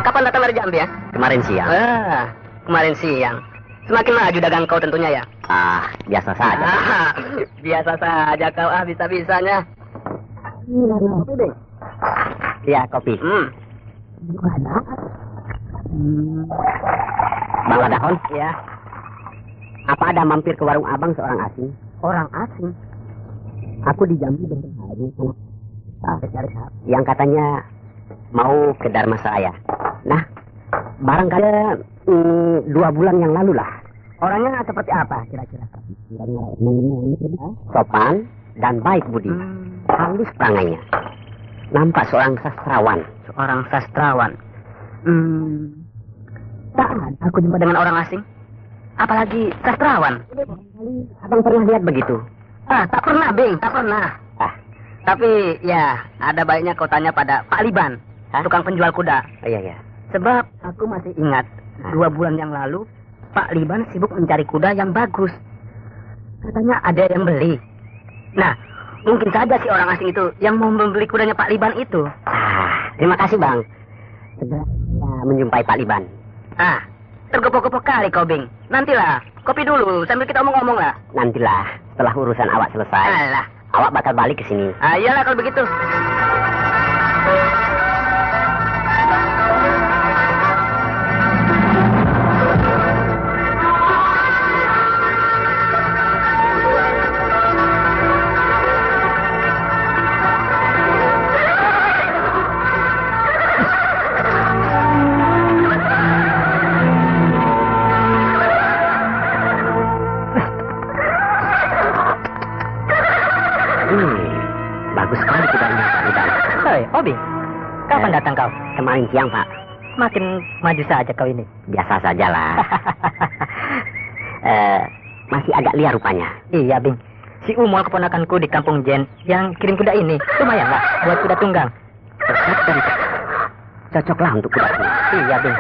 kapan datang dari Jambi ya? Kemarin siang. Kemarin siang. Semakin maju dagang kau tentunya ya? Biasa saja. Biasa saja kau, bisa-bisanya. Iya, kopi. Bang Ladahon? Ya. Apa ada mampir ke warung abang seorang asing? Orang asing? Aku di Jambi berhari yang katanya mau ke Dharma Seraya. Nah, barangkali 2 bulan yang lalu lah. Orangnya seperti apa kira-kira? Sopan dan baik budi. Halus perangainya. Nampak seorang sastrawan. Seorang sastrawan. Tak aku jumpa dengan orang asing. Apalagi sastrawan. Abang pernah lihat begitu? Tak pernah, Bing. Tak pernah. Tapi ya, ada baiknya kau tanya pada Pak Liban, tukang penjual kuda. Iya. Sebab aku masih ingat 2 bulan yang lalu Pak Liban sibuk mencari kuda yang bagus. Katanya ada yang beli. Nah, mungkin saja si orang asing itu yang mau membeli kudanya Pak Liban itu. Terima kasih, Bang. Segera menjumpai Pak Liban. Tergopoh-gopoh kali kau, Bing. Nantilah, kopi dulu sambil kita omong-omong lah. Nantilah, setelah urusan awak selesai. Alah. Awak bakal balik ke sini. Iyalah kalau begitu. Bagus sekali kudanya, Pak Liban. Obi, kapan datang kau? Kemarin siang, Pak. Makin maju saja kau ini. Biasa sajalah. Masih agak liar rupanya. Iya, Bing. Si Umol keponakanku di kampung Jen yang kirim kuda ini. Lumayan lah buat kuda tunggang. Cocoklah untuk kuda ini. Iya, Bing.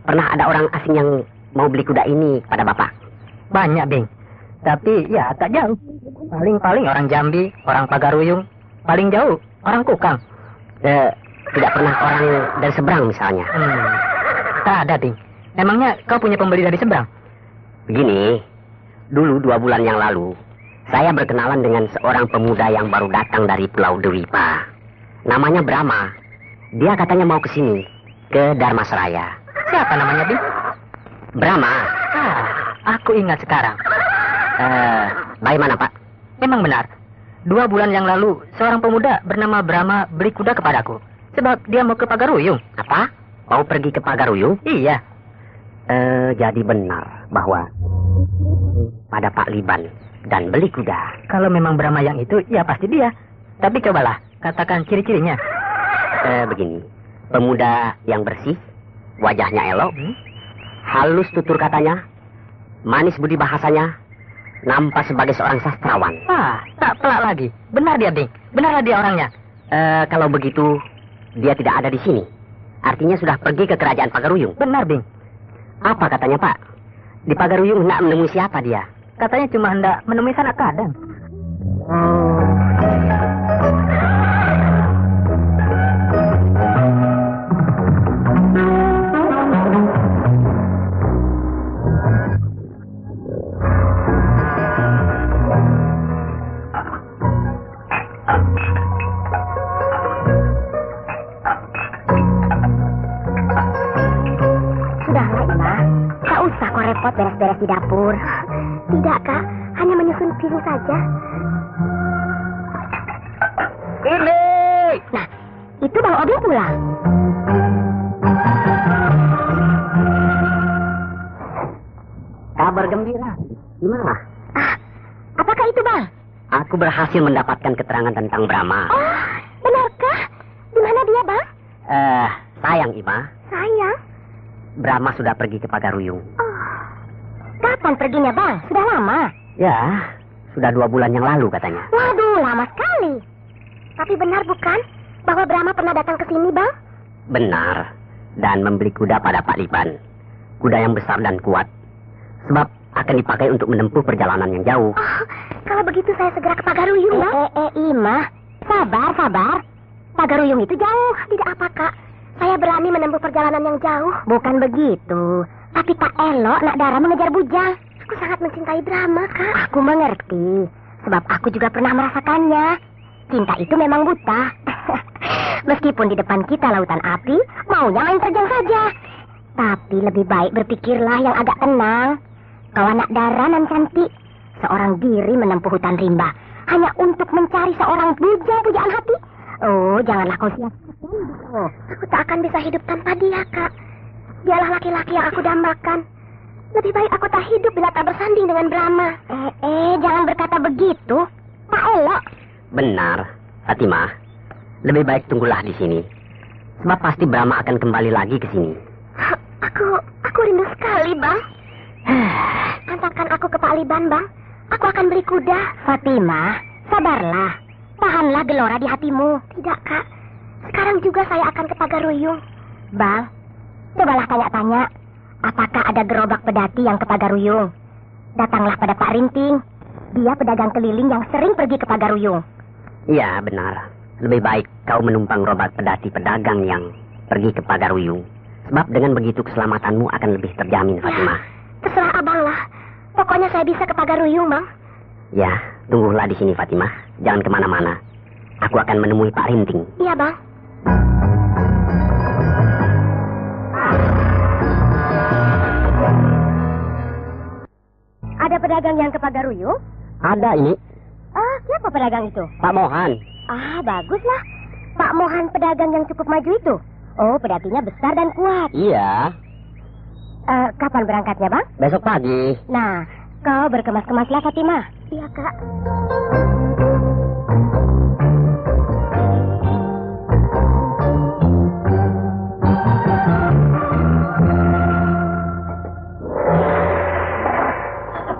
Pernah ada orang asing yang mau beli kuda ini pada Bapak? Banyak, Bing. Tapi ya tak jauh. Paling-paling orang Jambi, orang Pagaruyung. Paling jauh orang Kukang. Tidak pernah orang dari seberang misalnya? Tak ada, Bing. Emangnya kau punya pembeli dari seberang? Begini, dulu 2 bulan yang lalu, saya berkenalan dengan seorang pemuda yang baru datang dari Pulau Dewapa. Namanya Brahma. Dia katanya mau ke sini, ke Dharma Seraya. Siapa namanya, Bing? Brahma. Aku ingat sekarang. Bagaimana, Pak? Memang benar. 2 bulan yang lalu, seorang pemuda bernama Brahma beli kuda kepadaku. Sebab dia mau ke Pagaruyung. Apa? Mau pergi ke Pagaruyung? Iya. Jadi benar bahwa pada Pak Liban dan beli kuda. Kalau memang Brahma yang itu, ya pasti dia. Tapi cobalah, katakan ciri-cirinya. Begini. Pemuda yang bersih, wajahnya elok, halus tutur katanya, manis budi bahasanya, nampak sebagai seorang sastrawan. Tak pelak lagi. Benar dia, Bing. Benarlah dia orangnya. Kalau begitu, dia tidak ada di sini. Artinya sudah pergi ke kerajaan Pagaruyung. Benar, Bing. Apa katanya, Pak? Di Pagaruyung hendak menemui siapa dia? Katanya cuma hendak menemui sanak kadang. Repot beres-beres di dapur. Tidak, Kak. Hanya menyusun piring saja. Ini. Nah, itu Bang Obing pulang. Kabar gembira. Gimana? Apakah itu, Bang? Aku berhasil mendapatkan keterangan tentang Brahma. Benarkah? Di mana dia, Bang? Sayang, Ima. Sayang? Brahma sudah pergi ke Pagaruyung. Kapan perginya, Bang? Sudah lama? Ya, sudah 2 bulan yang lalu katanya. Waduh, lama sekali. Tapi benar bukan bahwa Brahma pernah datang ke sini, Bang? Benar. Dan membeli kuda pada Pak Liban. Kuda yang besar dan kuat. Sebab akan dipakai untuk menempuh perjalanan yang jauh. Kalau begitu saya segera ke Pagaruyung, Bang. Ima. Sabar. Pagaruyung itu jauh. Tidak apa, Kak. Saya berani menempuh perjalanan yang jauh. Bukan begitu. Tapi tak elok nak Dara mengejar bujang. Aku sangat mencintai Brahma, Kak. Aku mengerti. Sebab aku juga pernah merasakannya. Cinta itu memang buta. Meskipun di depan kita lautan api, maunya main terjang saja. Tapi lebih baik berpikirlah yang agak tenang. Kau anak Dara nan cantik. Seorang diri menempuh hutan rimba hanya untuk mencari seorang bujang pujaan hati. Oh, janganlah kau sia-siakan. Oh, aku tak akan bisa hidup tanpa dia, Kak. Dialah laki-laki yang aku dambakan. Lebih baik aku tak hidup bila tak bersanding dengan Brahma. Jangan berkata begitu. Tak elok. Benar, Fatimah. Lebih baik tunggulah di sini. Sebab pasti Brahma akan kembali lagi ke sini. Aku rindu sekali, Bang. Antarkan aku ke Pak Liban, Bang. Aku akan beli kuda. Fatimah, sabarlah. Tahanlah gelora di hatimu. Tidak, Kak. Sekarang juga saya akan ke Pagaruyung. Bang, cobalah tanya-tanya. Apakah ada gerobak pedati yang ke Pagaruyung? Datanglah pada Pak Rinting. Dia pedagang keliling yang sering pergi ke Pagaruyung. Iya, benar. Lebih baik kau menumpang gerobak pedati pedagang yang pergi ke Pagaruyung. Sebab dengan begitu keselamatanmu akan lebih terjamin, Fatimah. Terserah abang lah. Pokoknya saya bisa ke Pagaruyung, Bang. Ya, tunggulah di sini, Fatimah. Jangan kemana-mana. Aku akan menemui Pak Rinting. Iya, Bang. Ada pedagang yang ke Pagaruyung? Ada ini. Siapa pedagang itu? Pak Mohan. Baguslah. Pak Mohan pedagang yang cukup maju itu. Oh, pedatinya besar dan kuat. Iya. Kapan berangkatnya, Bang? Besok pagi. Nah, kau berkemas-kemaslah, Fatimah. Iya, Kak.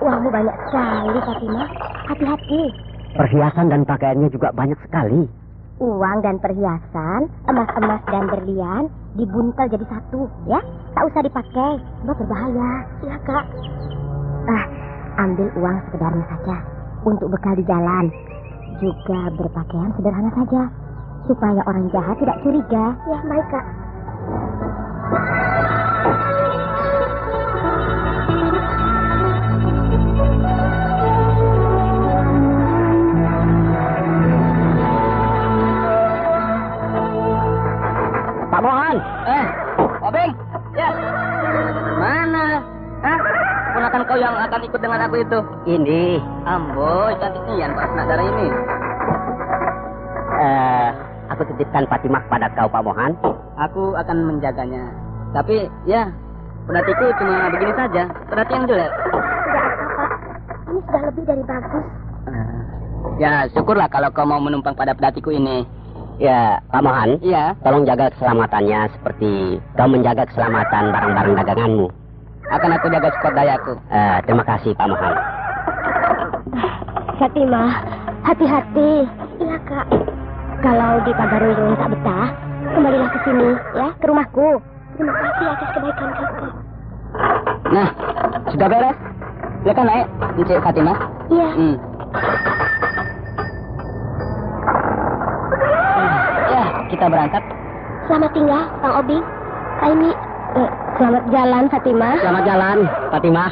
Uangmu banyak sekali, Fatimah. Hati-hati. Perhiasan dan pakaiannya juga banyak sekali. Uang dan perhiasan, emas-emas dan berlian dibuntel jadi satu, ya? Tak usah dipakai, sebab berbahaya. Iya, Kak. Ambil uang sekedarnya saja untuk bekal di jalan. Juga berpakaian sederhana saja, supaya orang jahat tidak curiga. Ya, baik, Kak. Pak Mohan. Obeng. Ya. Mana? Ponakan kau yang akan ikut dengan aku itu. Ini. Amboy, cantiknya Yan, Pak Nadara ini. Aku titipkan Fatimah pada kau, Pak Mohan. Aku akan menjaganya. Tapi, ya, pedatiku cuma begini saja. Pedati yang jelek. Tidak apa-apa. Ini sudah lebih dari bagus. Ya, syukurlah kalau kau mau menumpang pada pedatiku ini. Ya, Pak Mohan. Iya. Tolong jaga keselamatannya seperti kau menjaga keselamatan barang-barang daganganmu. Akan aku jaga sekuat dayaku. Terima kasih, Pak Mohan. Fatimah, hati-hati. Iya, Kak. Kalau di Pagaruyung tak betah, kembalilah ke sini, ya, ke rumahku. Terima kasih atas kebaikan Kakak. Nah, sudah beres. Silakan naik, Encik Fatimah. Iya. Ya, kita berangkat. Selamat tinggal, Bang Obing. Ini, selamat jalan, Fatimah. Selamat jalan, Fatimah.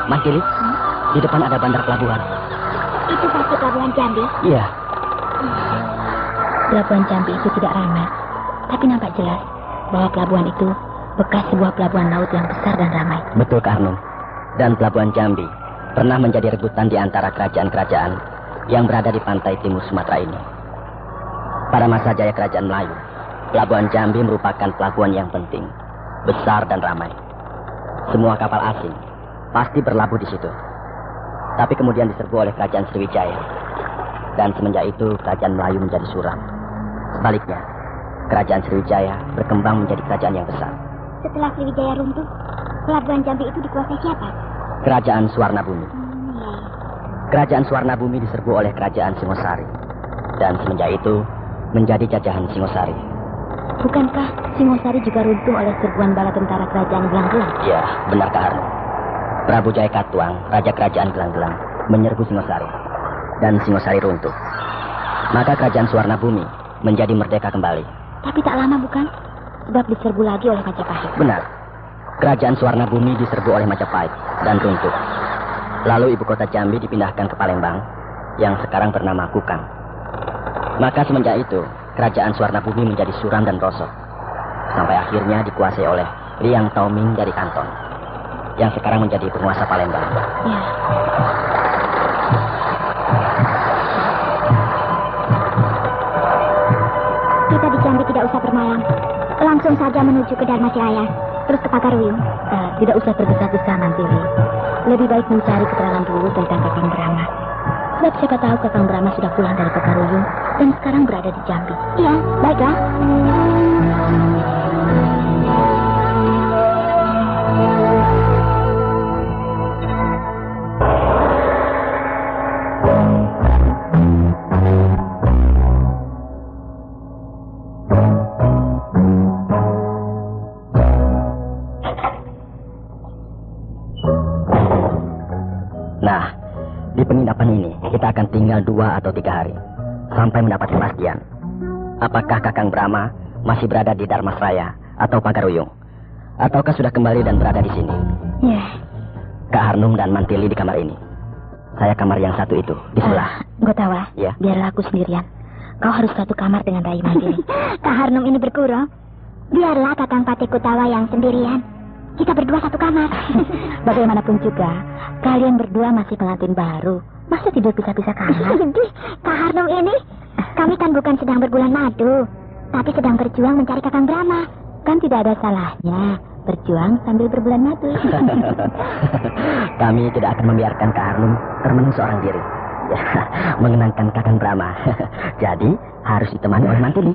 Mas Cilik, di depan ada bandar pelabuhan. Itu pasti pelabuhan Jambi? Iya. Pelabuhan Jambi itu tidak ramai, tapi nampak jelas bahwa pelabuhan itu bekas sebuah pelabuhan laut yang besar dan ramai. Betul, Kak Arnum. Dan pelabuhan Jambi pernah menjadi rebutan di antara kerajaan-kerajaan yang berada di pantai timur Sumatera ini. Pada masa jaya kerajaan Melayu, Pelabuhan Jambi merupakan pelabuhan yang penting, besar dan ramai. Semua kapal asing pasti berlabuh di situ. Tapi kemudian diserbu oleh kerajaan Sriwijaya. Dan semenjak itu kerajaan Melayu menjadi suram. Sebaliknya, kerajaan Sriwijaya berkembang menjadi kerajaan yang besar. Setelah Sriwijaya runtuh, Pelabuhan Jambi itu dikuasai siapa? Kerajaan Suwarnabumi. Kerajaan Suwarnabumi diserbu oleh kerajaan Singosari. Dan semenjak itu menjadi jajahan Singosari. Bukankah Singosari juga runtuh oleh serbuan bala tentara kerajaan Gelang-Gelang? Ya, benar Kak Harno. Prabu Jaya Katuang, Raja Kerajaan Gelang-Gelang, menyerbu Singosari. Dan Singosari runtuh. Maka kerajaan Suwarnabumi menjadi merdeka kembali. Tapi tak lama bukan? Sebab diserbu lagi oleh Majapahit. Benar. Kerajaan Suwarnabumi diserbu oleh Majapahit dan runtuh. Lalu ibu kota Jambi dipindahkan ke Palembang yang sekarang bernama Kukang. Maka semenjak itu kerajaan Suwarnabumi menjadi suram dan rosok. Sampai akhirnya dikuasai oleh Liang Taoming dari Kanton yang sekarang menjadi penguasa Palembang. Ya. Kita di Jambi tidak usah bermalam. Langsung saja menuju ke Dharmasiraya, terus ke Pagaruyung. Tidak usah tergesa-gesa Mantili. Lebih baik mencari keterangan dulu tentang Kakang Brahma. Sebab siapa tahu Kakang Brahma sudah pulang dari Pagaruyung dan sekarang berada di Jambi. Iya, baiklah. Nah, di penginapan ini kita akan tinggal 2 atau 3 hari sampai mendapat kepastian apakah Kakang Brahma masih berada di Dharmasraya atau Pagaruyung, ataukah sudah kembali dan berada di sini. Ya. Kak Harnum dan Mantili di kamar ini. Saya kamar yang satu itu di sebelah. Gotawa, Ya. biarlah aku sendirian. Kau harus satu kamar dengan Rai Mantili. Kak Harnum ini bergurau. Biarlah Kakang Patih Kutawa yang sendirian. Kita berdua satu kamar. Bagaimanapun juga, kalian berdua masih pengantin baru. Masa tidur pisah-pisah kamar? Kak Harnum ini, kami kan bukan sedang berbulan madu, tapi sedang berjuang mencari Kakang Brahma. Kan tidak ada salahnya berjuang sambil berbulan madu. Kami tidak akan membiarkan Kak Harnum termenung seorang diri. Ya, mengenangkan Kakang Brahma. Jadi harus ditemani oleh Mantili.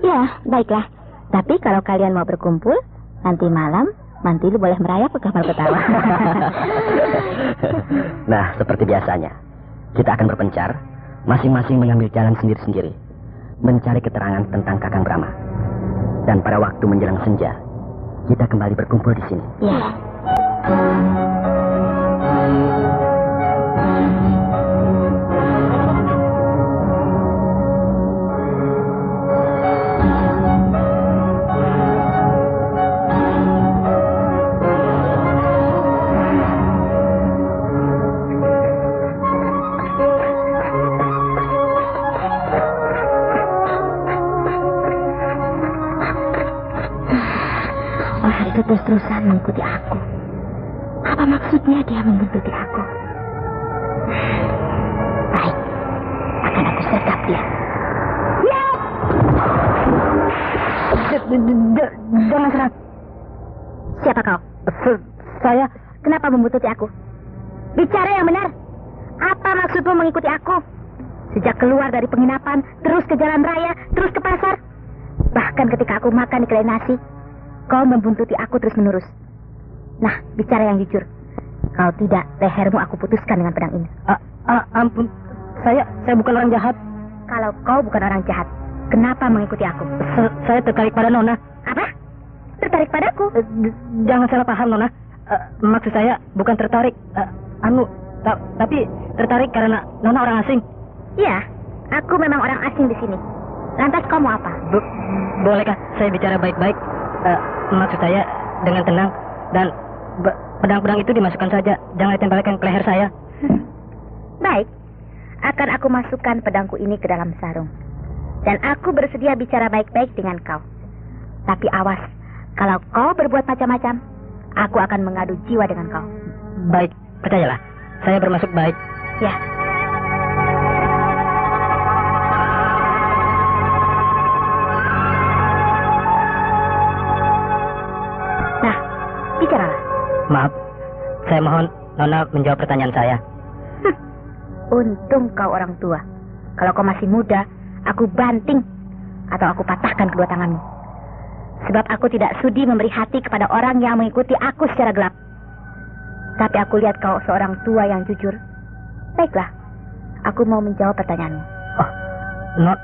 Ya, baiklah. Tapi kalau kalian mau berkumpul, nanti malam Mantili boleh merayap ke kamar Gotawa. Nah, seperti biasanya, kita akan berpencar, masing-masing mengambil jalan sendiri-sendiri, mencari keterangan tentang Kakang Brahma. Dan pada waktu menjelang senja, kita kembali berkumpul di sini. Ya. Terus-terusan mengikuti aku. Apa maksudnya dia membuntuti aku? Baik, akan aku sergap dia. Ya! Jangan serang. Siapa kau? Saya. Kenapa membuntuti aku? Bicara yang benar. Apa maksudmu mengikuti aku? Sejak keluar dari penginapan, terus ke jalan raya, terus ke pasar. Bahkan ketika aku makan di kedai nasi, kau membuntuti aku terus-menerus. Nah, bicara yang jujur. Kalau tidak, lehermu aku putuskan dengan pedang ini. Ampun, saya bukan orang jahat. Kalau kau bukan orang jahat, kenapa mengikuti aku? Saya tertarik pada Nona. Apa? Tertarik padaku? Jangan salah paham, Nona. Maksud saya bukan tertarik. Tapi tertarik karena Nona orang asing. Iya, aku memang orang asing di sini. Lantas kau mau apa? Bolehkah saya bicara baik-baik? Maksud saya dengan tenang dan pedang-pedang itu dimasukkan saja, jangan ditempelkan ke leher saya. Baik, akan aku masukkan pedangku ini ke dalam sarung. Dan aku bersedia bicara baik-baik dengan kau. Tapi awas, kalau kau berbuat macam-macam, aku akan mengadu jiwa dengan kau. Baik, percayalah, saya bermaksud baik. Ya. Nah, bicaralah. Maaf, saya mohon Nona menjawab pertanyaan saya. Untung kau orang tua. Kalau kau masih muda, aku banting atau aku patahkan kedua tanganmu. Sebab aku tidak sudi memberi hati kepada orang yang mengikuti aku secara gelap. Tapi aku lihat kau seorang tua yang jujur. Baiklah, aku mau menjawab pertanyaanmu. Oh,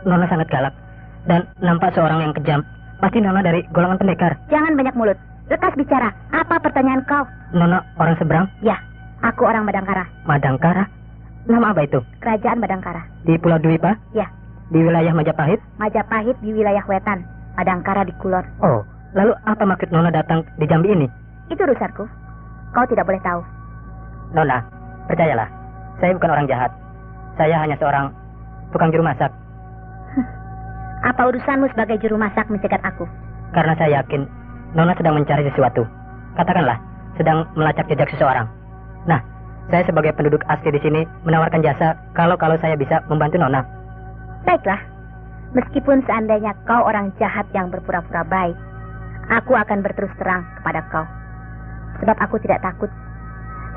Nona sangat galak dan nampak seorang yang kejam. Pasti Nona dari golongan pendekar. Jangan banyak mulut. Lekas bicara. Apa pertanyaan kau? Nona orang seberang? Ya, aku orang Madangkara. Madangkara? Nama apa itu? Kerajaan Madangkara. Di Pulau Dwipa? Ya. Di wilayah Majapahit? Majapahit di wilayah Wetan. Madangkara di Kulon. Oh, lalu apa maksud Nona datang di Jambi ini? Itu urusanku. Kau tidak boleh tahu. Nona, percayalah, saya bukan orang jahat. Saya hanya seorang tukang juru masak. Apa urusanmu sebagai juru masak mencegat aku? Karena saya yakin Nona sedang mencari sesuatu. Katakanlah, sedang melacak jejak seseorang. Nah, saya sebagai penduduk asli di sini menawarkan jasa kalau saya bisa membantu Nona. Baiklah, meskipun seandainya kau orang jahat yang berpura-pura baik, aku akan berterus terang kepada kau. Sebab aku tidak takut.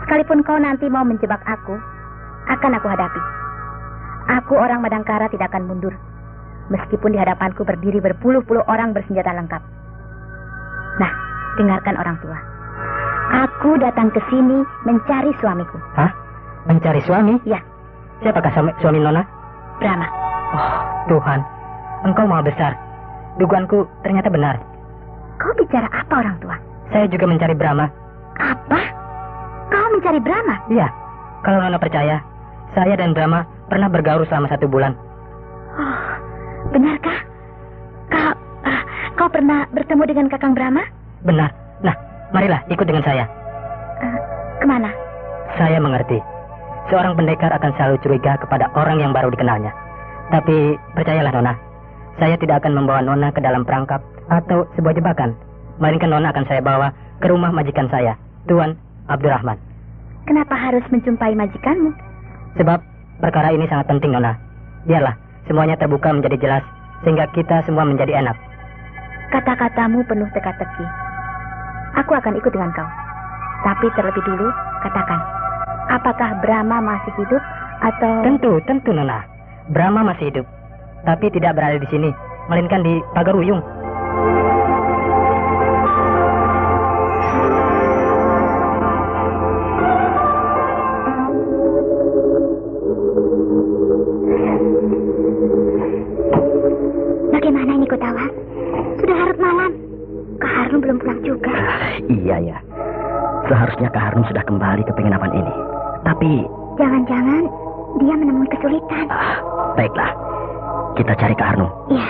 Sekalipun kau nanti mau menjebak aku, akan aku hadapi. Aku orang Madangkara tidak akan mundur. Meskipun di hadapanku berdiri berpuluh-puluh orang bersenjata lengkap. Nah, dengarkan orang tua. Aku datang ke sini mencari suamiku. Hah? Mencari suami? Ya. Siapakah suami Nona? Brahma. Oh, Tuhan. Engkau maha besar. Dugaanku ternyata benar. Kau bicara apa orang tua? Saya juga mencari Brahma. Apa? Kau mencari Brahma? Iya. Kalau Nona percaya, saya dan Brahma pernah bergaul selama 1 bulan. Oh, benarkah? Kau pernah bertemu dengan Kakang Brahma? Benar. Nah, marilah ikut dengan saya. Kemana? Saya mengerti. Seorang pendekar akan selalu curiga kepada orang yang baru dikenalnya. Tapi percayalah Nona, saya tidak akan membawa Nona ke dalam perangkap atau sebuah jebakan. Melainkan Nona akan saya bawa ke rumah majikan saya, Tuan Abdurrahman. Kenapa harus menjumpai majikanmu? Sebab perkara ini sangat penting Nona. Biarlah semuanya terbuka menjadi jelas sehingga kita semua menjadi enak. Kata-katamu penuh teka-teki. Aku akan ikut dengan kau. Tapi terlebih dulu, katakan, apakah Brahma masih hidup atau... Tentu Nona. Brahma masih hidup. Tapi tidak berada di sini, melainkan di Pagaruyung. Bagaimana ini Kutawa? Sudah larut malam. Kak Harnum belum pulang juga. Iya ya. Seharusnya Kak Harnum sudah kembali ke penginapan ini. Tapi... Jangan-jangan dia menemui kesulitan. Baiklah. Kita cari Kak Harnum. Iya.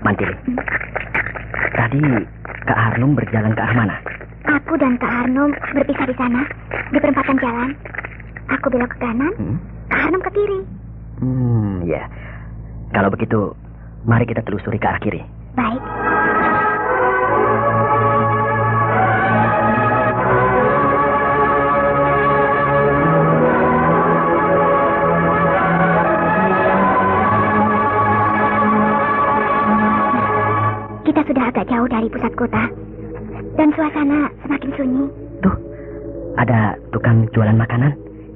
Mantili. Tadi Kak Harnum berjalan ke arah mana? Aku dan Kak Harnum berpisah di sana, di perempatan jalan. Aku belok ke kanan, Kak Harnum ke kiri. Ya. Kalau begitu, mari kita telusuri ke arah kiri. Baik. Kita sudah agak jauh dari pusat kota. Dan suasana semakin sunyi. Tuh, ada tukang jualan makanan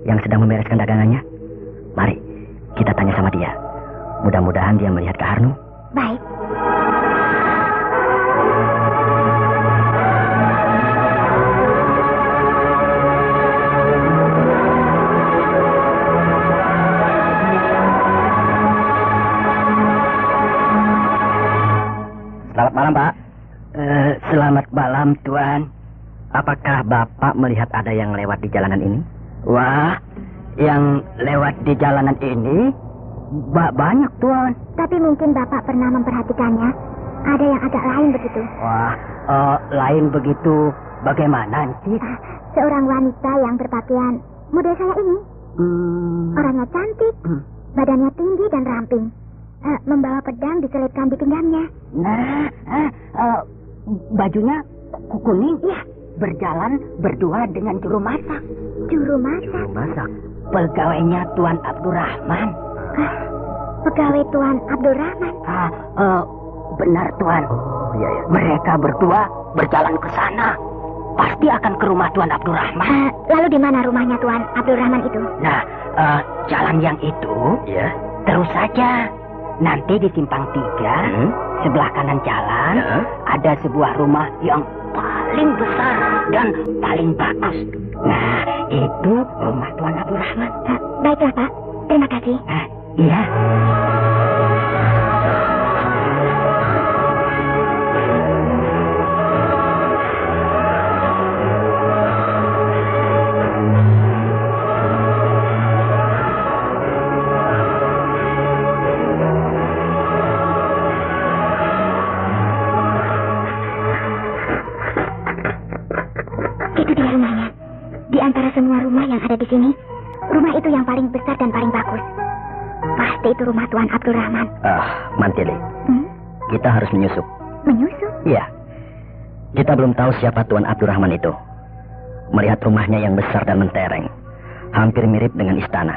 yang sedang membereskan dagangannya. Mari, kita tanya sama dia. Mudah-mudahan dia melihat Kak Harnum. Baik. Selamat malam, Pak. Selamat malam, Tuan. Apakah Bapak melihat ada yang lewat di jalanan ini? Wah, yang lewat di jalanan ini banyak, Tuan. Tapi mungkin Bapak pernah memperhatikannya. Ada yang agak lain begitu. Wah, Lain begitu, bagaimana, Cis? Seorang wanita yang berpakaian model saya ini. Orangnya cantik, badannya tinggi dan ramping. Membawa pedang diselipkan di pinggangnya. Bajunya kuning? Iya. Berjalan berdua dengan juru masak. Juru masak? Juru masak? Pegawainya Tuan Abdurrahman. Pegawai Tuan Abdurrahman? Benar, Tuan. Oh, iya, iya. Mereka berdua berjalan ke sana. Pasti akan ke rumah Tuan Abdurrahman. Lalu di mana rumahnya Tuan Abdurrahman itu? Nah, jalan yang itu, Iya. terus saja. Nanti di simpang 3, sebelah kanan jalan, ada sebuah rumah yang paling besar dan paling bagus. Nah, itu rumah Tuan Abdurrahman. Baiklah, Pak. Terima kasih. Iya. Itu dia rumahnya. Di antara semua rumah yang ada di sini, rumah itu yang paling besar dan paling bagus. Pasti itu rumah Tuan Abdurrahman. Mantili, kita harus menyusup. Menyusup? Iya. Kita belum tahu siapa Tuan Abdurrahman itu. Melihat rumahnya yang besar dan mentereng, hampir mirip dengan istana.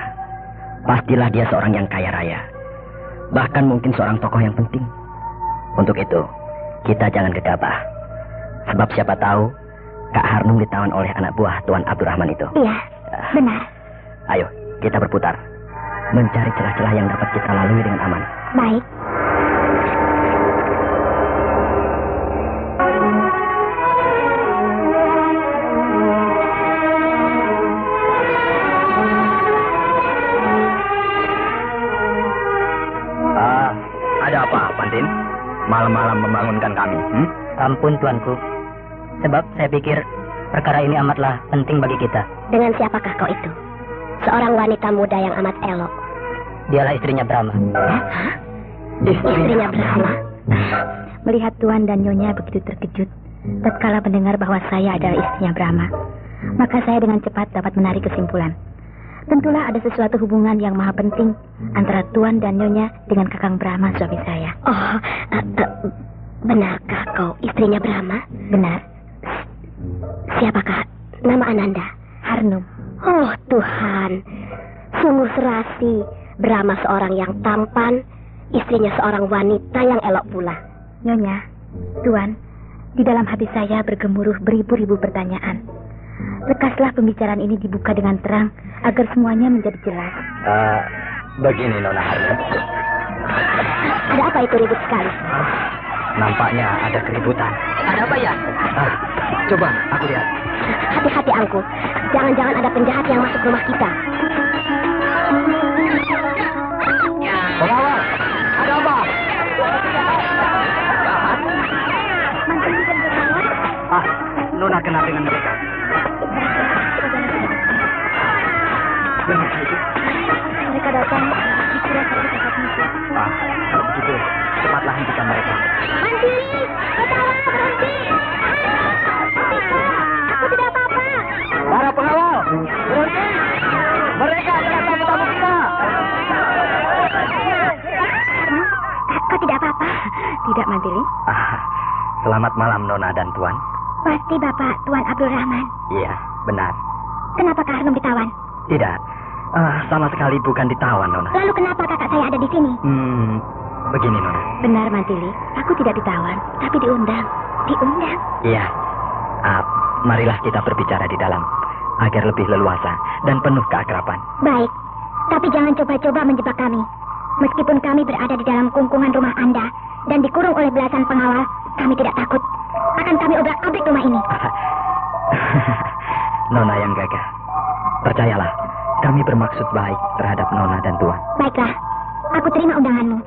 Pastilah dia seorang yang kaya raya. Bahkan mungkin seorang tokoh yang penting. Untuk itu, kita jangan gegabah. Sebab siapa tahu Kak Harnum ditawan oleh anak buah Tuan Abdurrahman itu. Iya, benar. Ayo, kita berputar. Mencari celah-celah yang dapat kita lalui dengan aman. Baik. Ada apa, Pantin? Malam-malam membangunkan kami. Ampun, Tuanku. Sebab saya pikir perkara ini amatlah penting bagi kita. Dengan siapakah kau itu? Seorang wanita muda yang amat elok. Dialah istrinya Brahma. Istrinya Brahma. Melihat Tuan dan Nyonya begitu terkejut tatkala mendengar bahwa saya adalah istrinya Brahma, maka saya dengan cepat dapat menarik kesimpulan. Tentulah ada sesuatu hubungan yang maha penting antara Tuan dan Nyonya dengan Kakang Brahma, suami saya. Oh, benarkah kau istrinya Brahma? Benar. Siapakah nama Ananda? Harnum. Oh Tuhan, sungguh serasi. Brahma seorang yang tampan, istrinya seorang wanita yang elok pula. Nyonya, Tuan, di dalam hati saya bergemuruh beribu-ribu pertanyaan. Lekaslah pembicaraan ini dibuka dengan terang agar semuanya menjadi jelas. Begini, Nona Harnum. Ada apa itu ribut sekali? Nampaknya ada keributan. Ada apa ya? Coba aku lihat. Hati-hati, Angku. Jangan-jangan ada penjahat yang masuk rumah kita. Pengawal, ada apa? Nona kenal dengan mereka. Mereka datang dikira satu kakak musuh. Kalau begitu, cepatlah hentikan mereka. Mantili, ketawa, berhenti. Aku tidak apa-apa. Para pengawal, berhenti. Mereka adalah tamu-tamu kita. Kau tidak apa-apa? Tidak, Mantili. Selamat malam, Nona dan Tuan. Pasti Bapak Tuan Abdurrahman. Iya, benar. Kenapa Kak Harnum ditawan? Tidak, sama sekali bukan ditawan, Nona. Lalu kenapa kakak saya ada di sini? Begini, Nona. Benar, Mantili. Aku tidak ditawan, tapi diundang. Diundang? Iya. Marilah kita berbicara di dalam agar lebih leluasa dan penuh keakraban. Baik, tapi jangan coba-coba menjebak kami. Meskipun kami berada di dalam kungkungan rumah Anda dan dikurung oleh belasan pengawal, kami tidak takut. Akan kami obrak-abrik rumah ini. Nona yang gagah. Percayalah, kami bermaksud baik terhadap Nona dan Tuan. Baiklah, aku terima undanganmu.